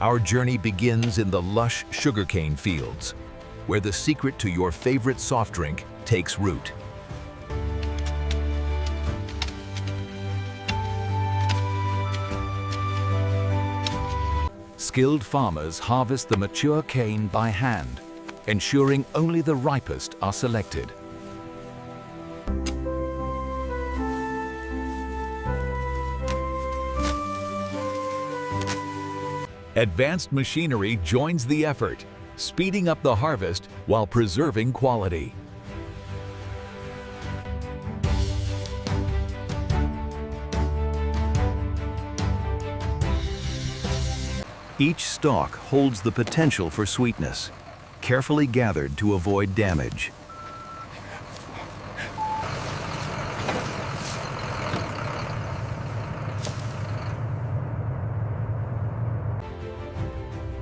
Our journey begins in the lush sugarcane fields, where the secret to your favorite soft drink takes root. Skilled farmers harvest the mature cane by hand, ensuring only the ripest are selected. Advanced machinery joins the effort, speeding up the harvest while preserving quality. Each stalk holds the potential for sweetness, carefully gathered to avoid damage.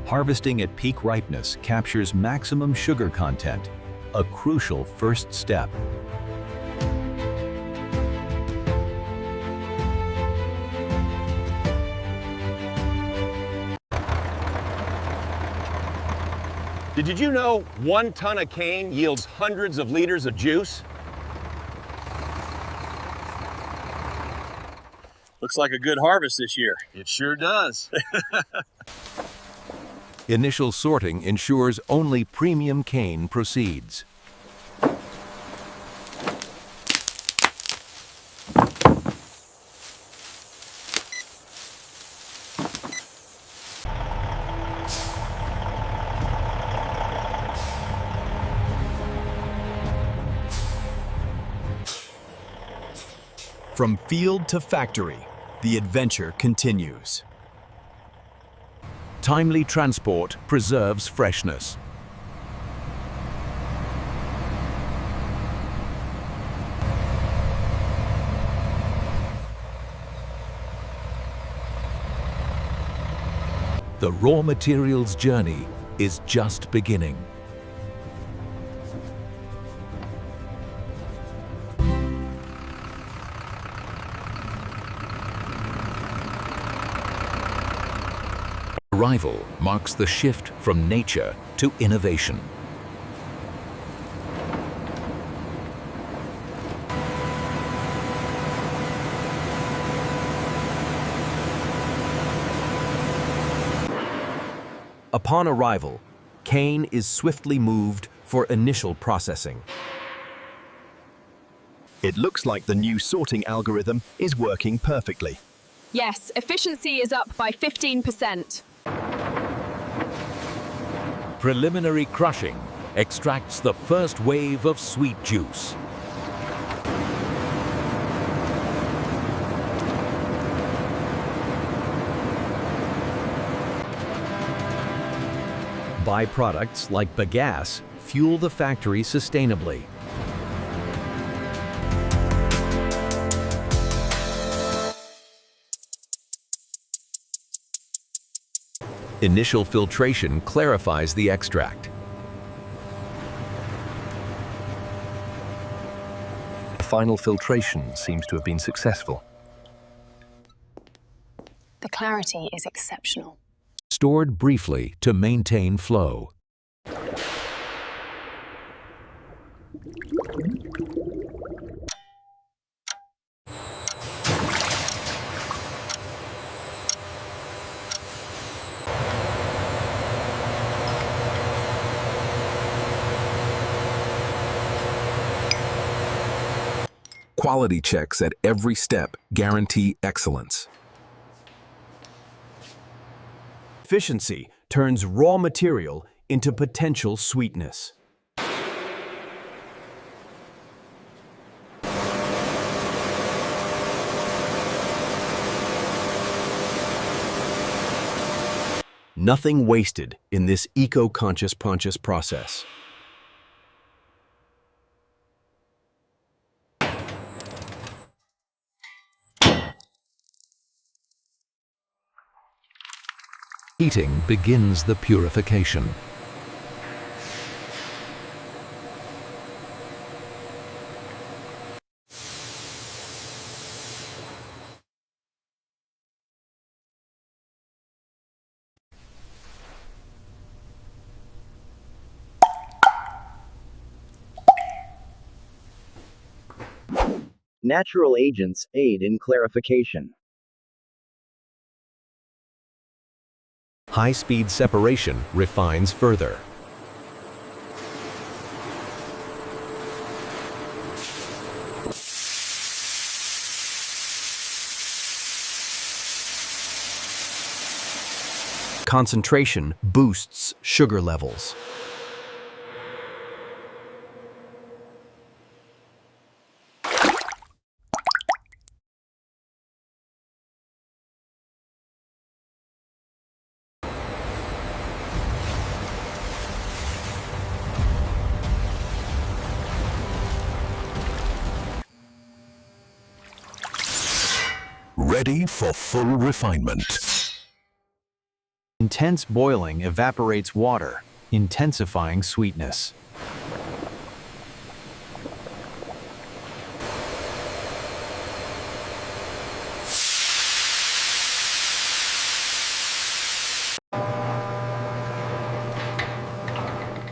Harvesting at peak ripeness captures maximum sugar content, a crucial first step. Did you know 1 ton of cane yields hundreds of liters of juice? Looks like a good harvest this year. It sure does. Initial sorting ensures only premium cane proceeds. From field to factory, the adventure continues. Timely transport preserves freshness. The raw materials journey is just beginning. Arrival marks the shift from nature to innovation. Upon arrival, cane is swiftly moved for initial processing. It looks like the new sorting algorithm is working perfectly. Yes, efficiency is up by 15%. Preliminary crushing extracts the first wave of sweet juice. Byproducts like bagasse fuel the factory sustainably. Initial filtration clarifies the extract. Final filtration seems to have been successful. The clarity is exceptional. Stored briefly to maintain flow. Quality checks at every step guarantee excellence. Efficiency turns raw material into potential sweetness. Nothing wasted in this eco-conscious process. Heating begins the purification. Natural agents aid in clarification. High-speed separation refines further. Concentration boosts sugar levels. Ready for full refinement. Intense boiling evaporates water, intensifying sweetness.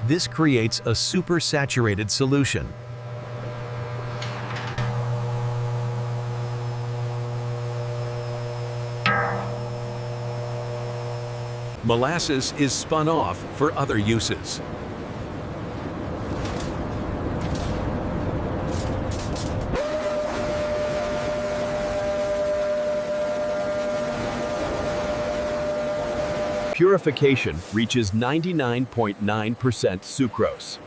This creates a supersaturated solution. Molasses is spun off for other uses. Purification reaches 99.9% sucrose.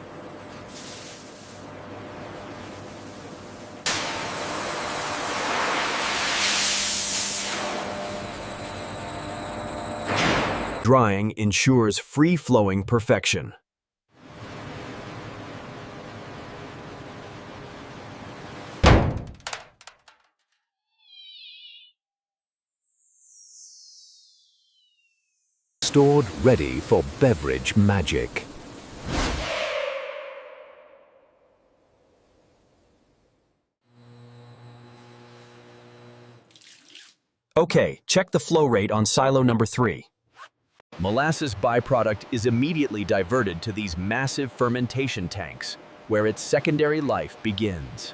Drying ensures free-flowing perfection. Stored ready for beverage magic. Okay, check the flow rate on silo number 3. Molasses byproduct is immediately diverted to these massive fermentation tanks, where its secondary life begins.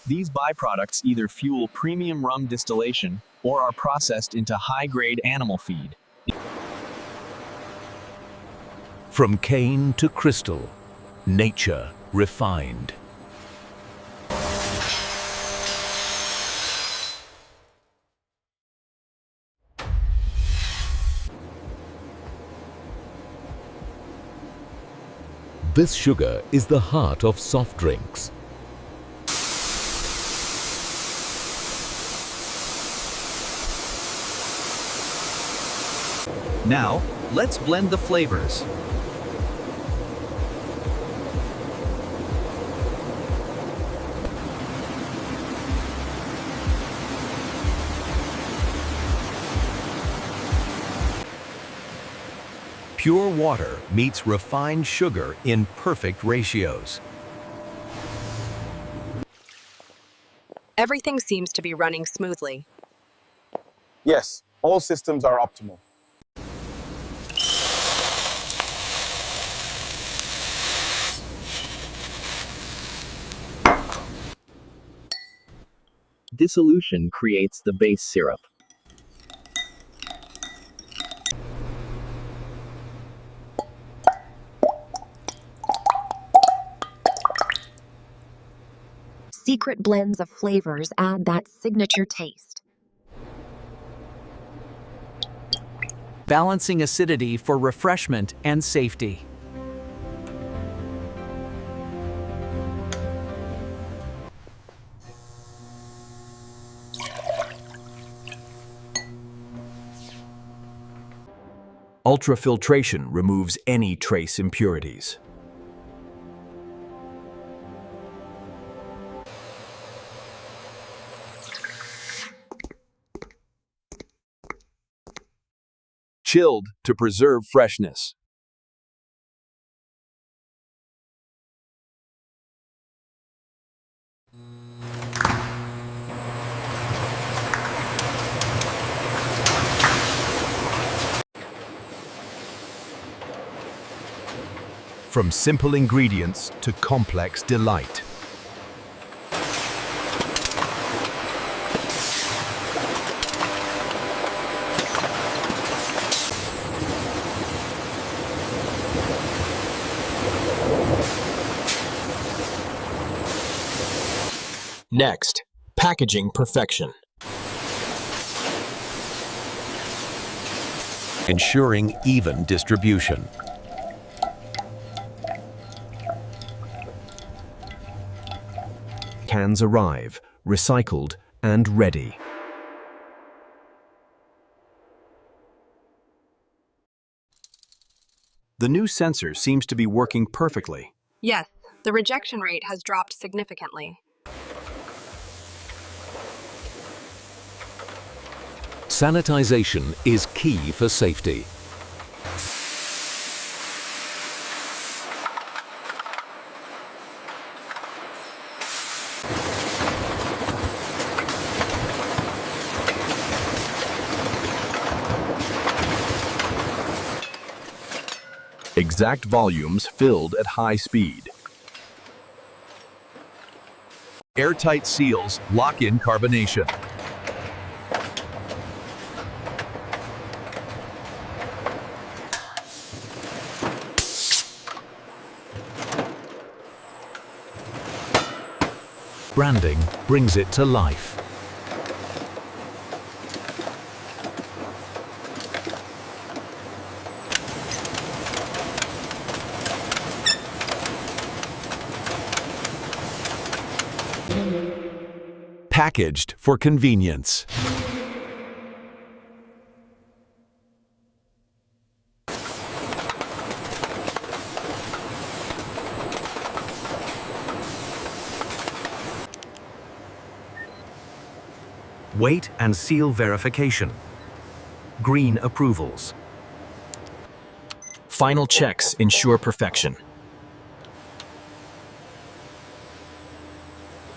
These byproducts either fuel premium rum distillation or are processed into high-grade animal feed. From cane to crystal, nature refined. This sugar is the heart of soft drinks. Now, let's blend the flavors. Pure water meets refined sugar in perfect ratios. Everything seems to be running smoothly. Yes, all systems are optimal. Dissolution creates the base syrup. Secret blends of flavors add that signature taste. Balancing acidity for refreshment and safety. Ultrafiltration removes any trace impurities. Chilled to preserve freshness. From simple ingredients to complex delight. Next, packaging perfection. Ensuring even distribution. Cans arrive, recycled and ready. The new sensor seems to be working perfectly. Yes, the rejection rate has dropped significantly. Sanitization is key for safety. Exact volumes filled at high speed. Airtight seals lock in carbonation. Branding brings it to life. Packaged for convenience. Weight and seal verification. Green approvals. Final checks ensure perfection.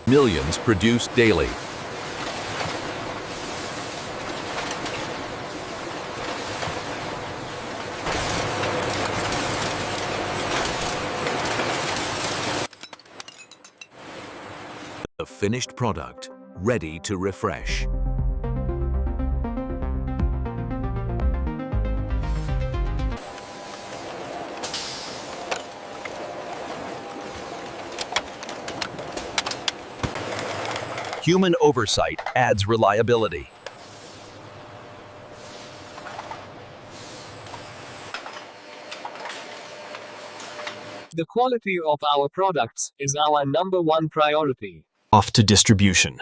Millions produced daily. The finished product, ready to refresh. Human oversight adds reliability. The quality of our products is our #1 priority. Off to distribution.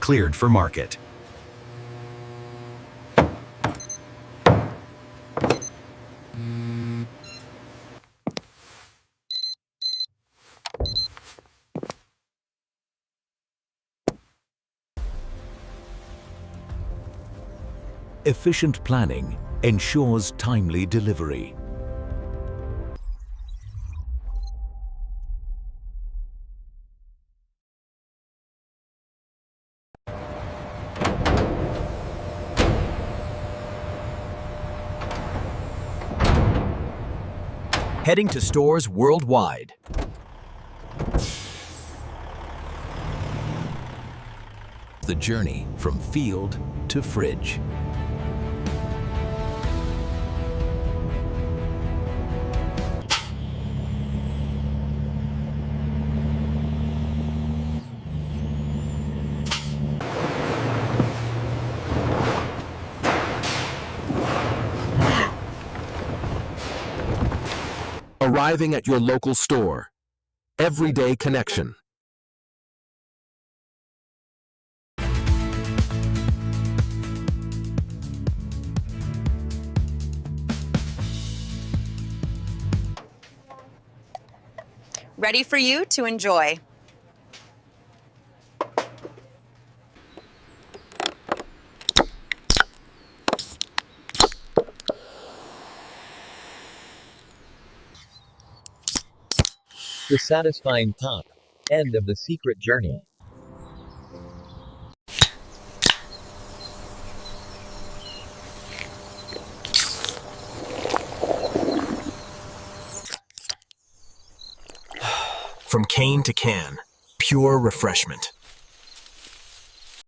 Cleared for market. Efficient planning ensures timely delivery. Heading to stores worldwide. The journey from field to fridge. Arriving at your local store. Everyday connection. Ready for you to enjoy. The satisfying top. End of the secret journey. From cane to can, pure refreshment.